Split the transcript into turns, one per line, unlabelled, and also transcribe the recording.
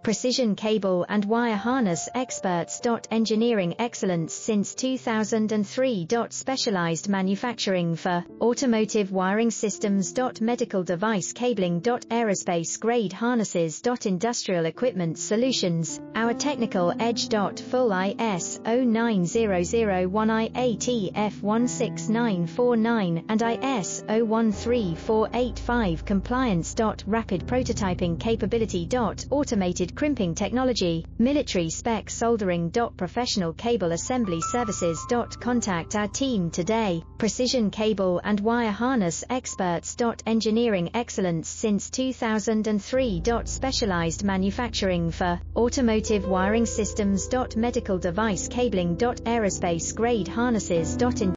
precision cable and wire harness experts. Engineering excellence since 2003. Specialized manufacturing for automotive wiring systems. Medical device cabling. Aerospace grade harnesses. Industrial equipment solutions. Our technical edge. Full ISO 9001 IATF 16949 and ISO 13485 compliance. Rapid prototyping capability. Automated crimping technology, military spec soldering. Professional cable assembly services. Contact our team today. Precision cable and wire harness experts. Engineering excellence since 2003. Specialized manufacturing for automotive wiring systems. Medical device cabling. Aerospace grade harnesses.